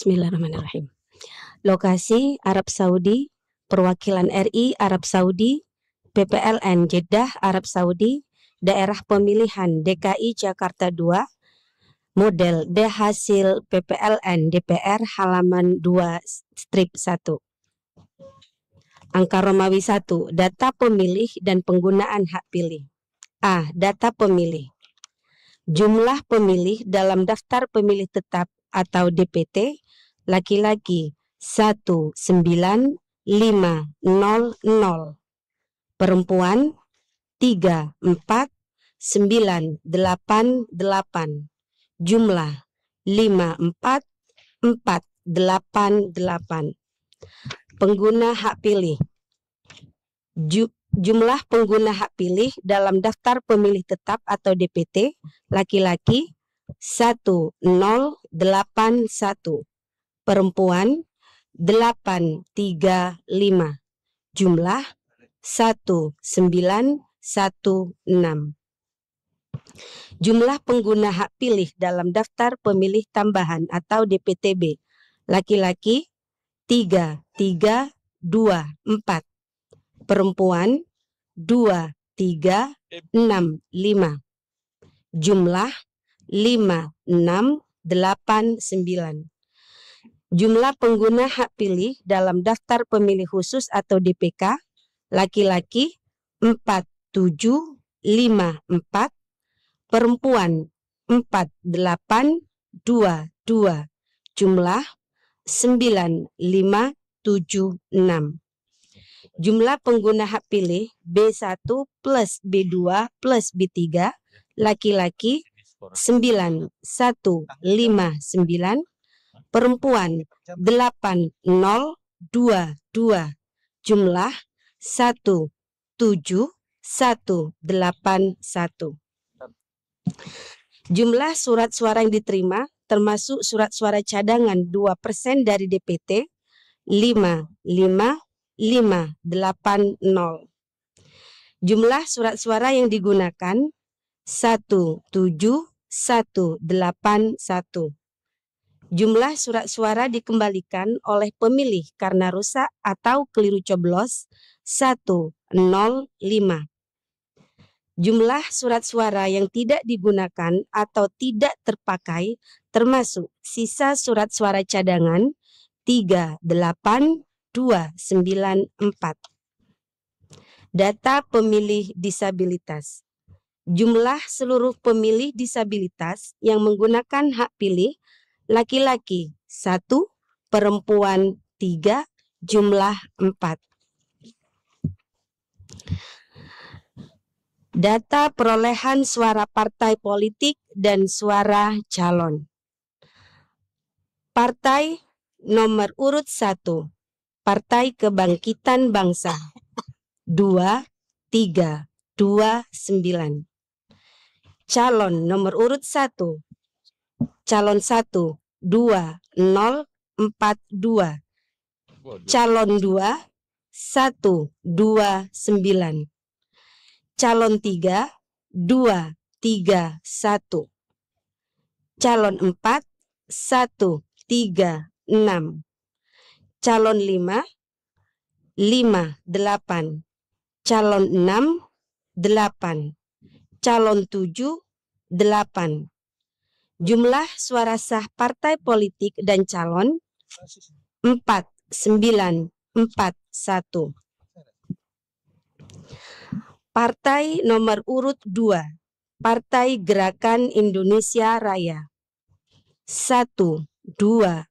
Bismillahirrahmanirrahim. Lokasi Arab Saudi, Perwakilan RI Arab Saudi, PPLN Jeddah Arab Saudi, Daerah Pemilihan DKI Jakarta 2, Model D hasil PPLN DPR halaman 2-1. Angka Romawi 1, data pemilih dan penggunaan hak pilih. A. Data pemilih. Jumlah pemilih dalam daftar pemilih tetap atau DPT, laki-laki 19500, perempuan 34988, jumlah 54488. Pengguna hak pilih. Jumlah pengguna hak pilih dalam daftar pemilih tetap atau DPT, laki-laki 1081, perempuan 835, jumlah 1916. Jumlah pengguna hak pilih dalam daftar pemilih tambahan atau DPTB, laki-laki 3324, perempuan 2365, jumlah 5689. Jumlah pengguna hak pilih dalam daftar pemilih khusus atau DPK, laki-laki 4754, perempuan 4822, jumlah 9576. Jumlah pengguna hak pilih B1 plus B2 plus B3, laki-laki 9159, perempuan 8022, jumlah 17181. Jumlah surat suara yang diterima termasuk surat suara cadangan 2% dari DPT 55580. Jumlah surat suara yang digunakan 17181. Jumlah surat suara dikembalikan oleh pemilih karena rusak atau keliru coblos 105. Jumlah surat suara yang tidak digunakan atau tidak terpakai termasuk sisa surat suara cadangan 38294. Data pemilih disabilitas. Jumlah seluruh pemilih disabilitas yang menggunakan hak pilih, laki-laki 1, perempuan 3, jumlah 4. Data perolehan suara partai politik dan suara calon. Partai nomor urut 1, Partai Kebangkitan Bangsa 2329. Calon nomor urut 1, calon 1 2042, calon 2 129, calon 3 231, calon 4 136, calon 5 58, calon 6 8, calon 7 8. Jumlah suara sah partai politik dan calon 4941. Partai nomor urut 2, Partai Gerakan Indonesia Raya 1205,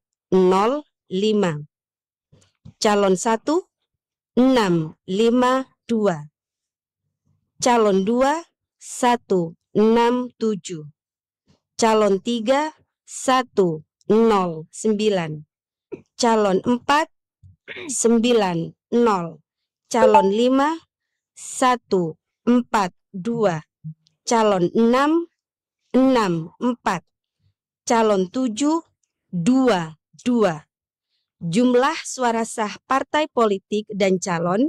calon 1 652, calon 2 167, calon 3 109, calon 4 90, calon 5 142, calon 6 64, calon 7 22. Jumlah suara sah partai politik dan calon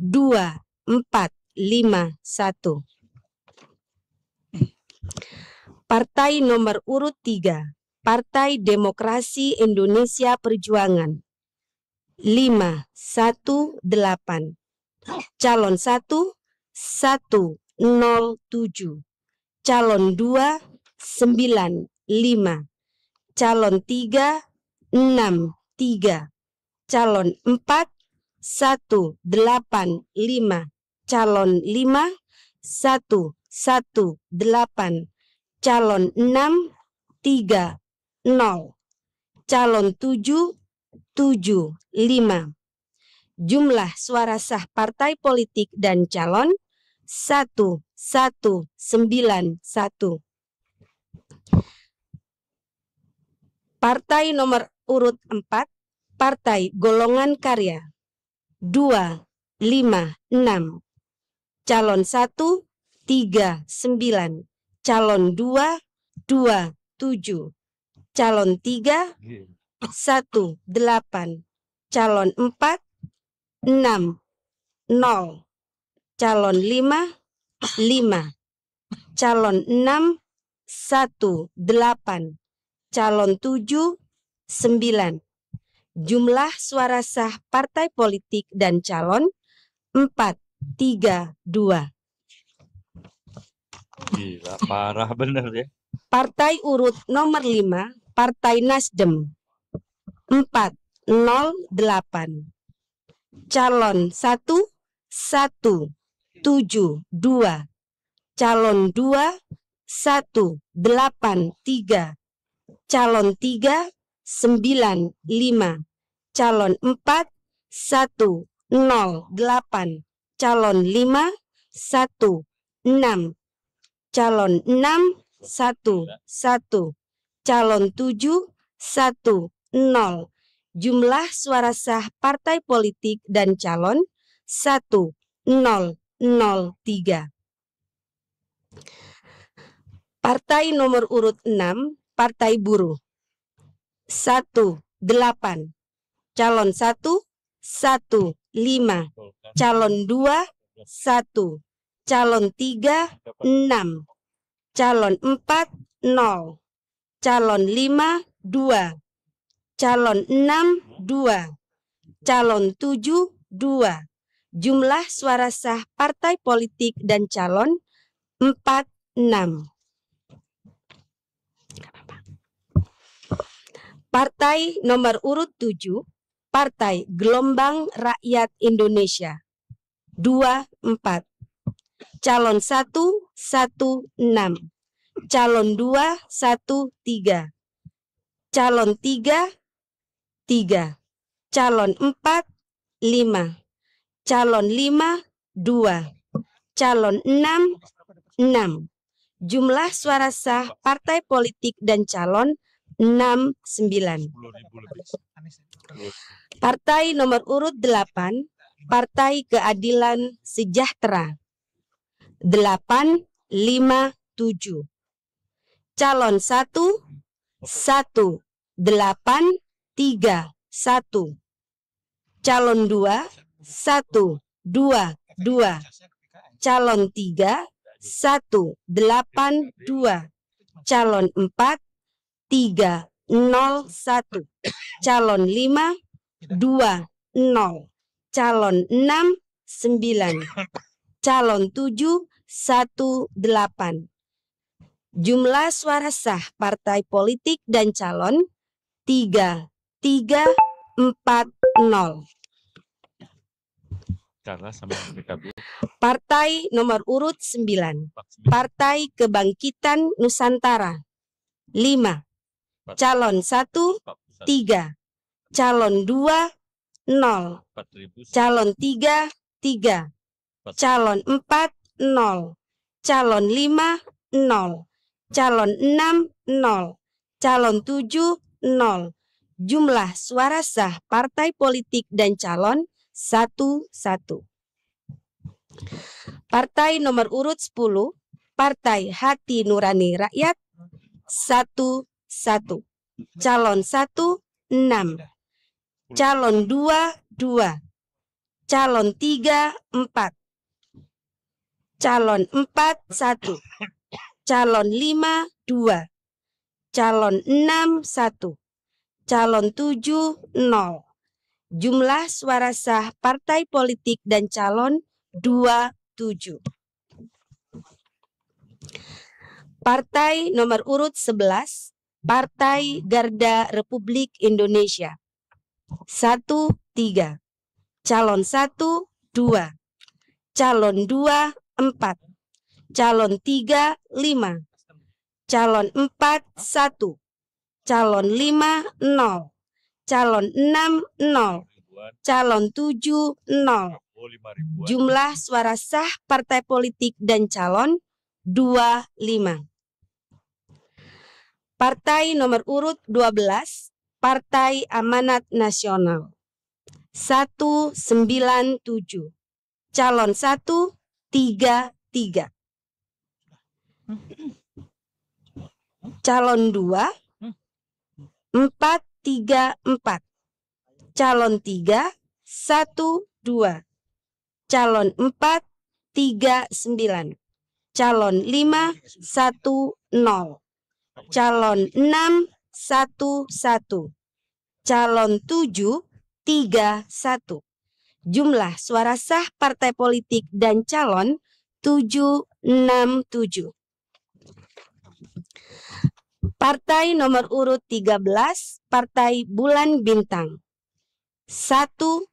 2451. Partai nomor urut 3, Partai Demokrasi Indonesia Perjuangan 518. Calon 1 107. Calon 2 95. Calon 3 63. Calon 4 185. Calon 5 118. Calon 6 30. Calon 7 75. Jumlah suara sah partai politik dan calon 1191. Partai nomor urut 4, Partai Golongan Karya 256. Calon 1 39. Calon 2 27. Calon 3 18. Calon 4 6 0. Calon 5 5. Calon 6 18. Calon 7 9. Jumlah suara sah partai politik dan calon 432. Gila, parah bener ya. Partai urut nomor 5, Partai Nasdem 408. Calon 1 172. Calon 2 183. Calon 3 95. Calon 4 108. Calon 5 16. Calon 6 11. Calon 7 10. Jumlah suara sah partai politik dan calon 1003. Partai nomor urut 6, Partai Buruh 18. Calon 1 15. Calon 2 1. Calon 3 6. Calon 4 0. Calon 5 2. Calon 6 2. Calon 7 2. Jumlah suara sah partai politik dan calon 46. Partai nomor urut 7, Partai Gelombang Rakyat Indonesia 24. Calon 1 16. Calon 2 13. Calon 3 3. Calon 4 5. Calon 5 2. Calon 6 6. Jumlah suara sah partai politik dan calon 69. Partai nomor urut 8, Partai Keadilan Sejahtera 857. Calon 1 1 8 3 1. Calon 2 1 2 2. Calon 3 1 8 2. Calon 4 3 0 1. Calon 5 2 0. Calon 6 9. Calon 7 1 8. Jumlah suara sah partai politik dan calon 3 3 4 0. Partai nomor urut 9, Partai Kebangkitan Nusantara 5. Calon 1 3. Calon 2 0. Calon 3 3. Calon 4 0. Calon 5 0. Calon 6 0. Calon 7 0. Jumlah suara sah partai politik dan calon 1 1. Partai nomor urut 10, Partai Hati Nurani Rakyat 1 1. Calon 1 6. Calon 2 2. Calon 3 4. Calon 4 1. Calon 5 2. calon 6 1, calon 7 0. Jumlah suara sah partai politik dan calon 27. Partai nomor urut 11, Partai Garda Republik Indonesia. 1 3, calon 1 2, calon 2 4, calon 3 5, calon 4 1, calon 5 0, calon 6 0, calon 7 0. Jumlah suara sah partai politik dan calon 25. Partai nomor urut 12, Partai Amanat Nasional. 197, calon 1 3 3, calon 2 4 3 4, calon 3 1 2, calon 4 3 9, calon 5 1 0, calon 6 1 1, calon 7 3 1. Jumlah suara sah partai politik dan calon 767. Partai nomor urut 13, Partai Bulan Bintang. 17,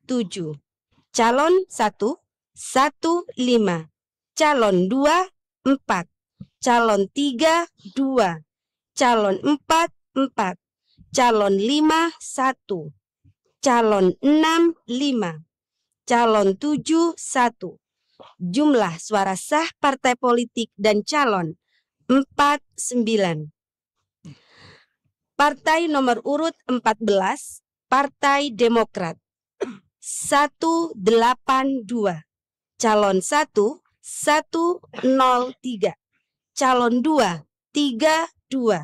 calon 1 1 5, calon 2 4, calon 3 2, calon 4 4, calon 5 1, calon 6 5, calon 7 1. Jumlah suara sah partai politik dan calon 49. Partai nomor urut 14, Partai Demokrat. 182, calon 1 103, calon 2 3 2,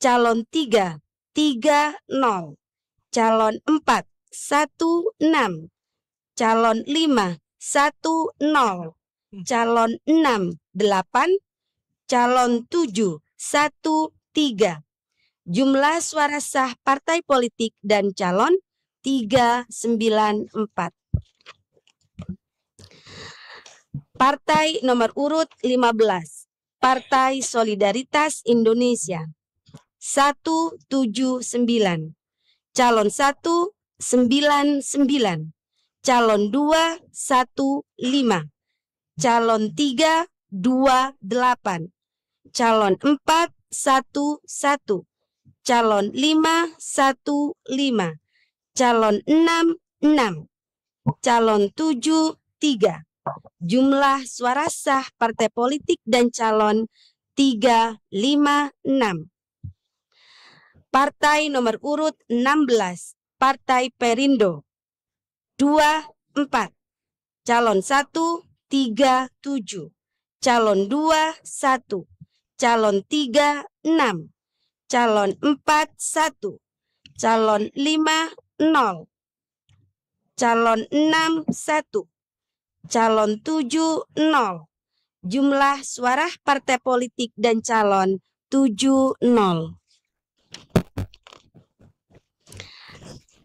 calon 3 3 0, calon 4 1 6, calon 5 1 0, calon 6 8, calon 7 1 3. Jumlah suara sah partai politik dan calon 394. Partai nomor urut 15, Partai Solidaritas Indonesia. 179, calon 1 99, calon 2 1 5, calon 3 2 8, calon 4 1 1, calon 5 1 5, calon 6 6, calon 7 3. Jumlah suara sah partai politik dan calon 356. Partai nomor urut 16, Partai Perindo. 2 4, calon 1 3 7, calon 2 1, calon 3 6, calon 4 1, calon 5 0, calon 6 1, calon 7 0. Jumlah suara partai politik dan calon 70.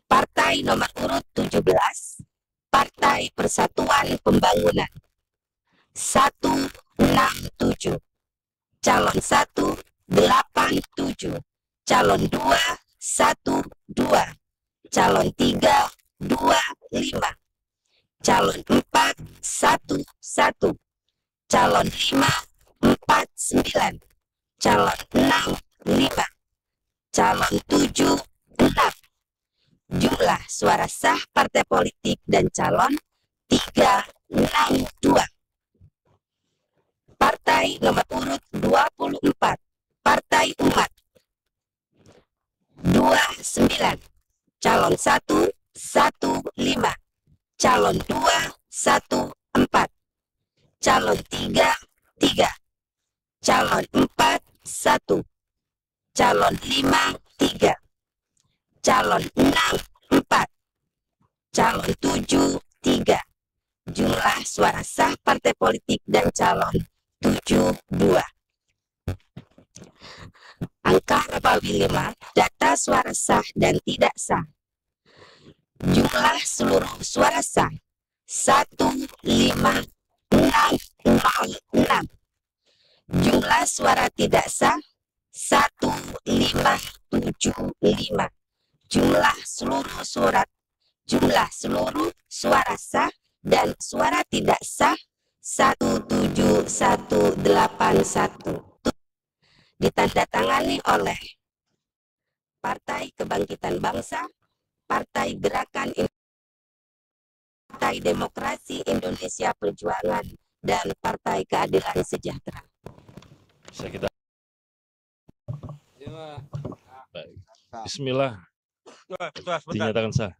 Partai nomor urut 17, Partai Persatuan Pembangunan. 167, calon 1 87, calon 2 1 2, calon 3 2 5, calon 4 1 1, calon 5 4 9, calon 6 5, calon 7 6. Jumlah suara sah partai politik dan calon 362. Partai nomor urut 24, Partai Umat. 29, calon 1 1 5, calon 2 1 4, calon 3 3, calon 4 1, calon 5 3, calon 6 4, calon 7 3. Jumlah suara sah partai politik dan calon 72. Angka Rabawi 5, data suara sah dan tidak sah. Jumlah seluruh suara sah 15606. Jumlah suara tidak sah 1575. Jumlah seluruh suara sah dan suara tidak sah 17181. Ditandatangani oleh Partai Kebangkitan Bangsa, Partai Gerakan Partai Demokrasi Indonesia Perjuangan, dan Partai Keadilan Sejahtera. Bismillah. Dinyatakan sah.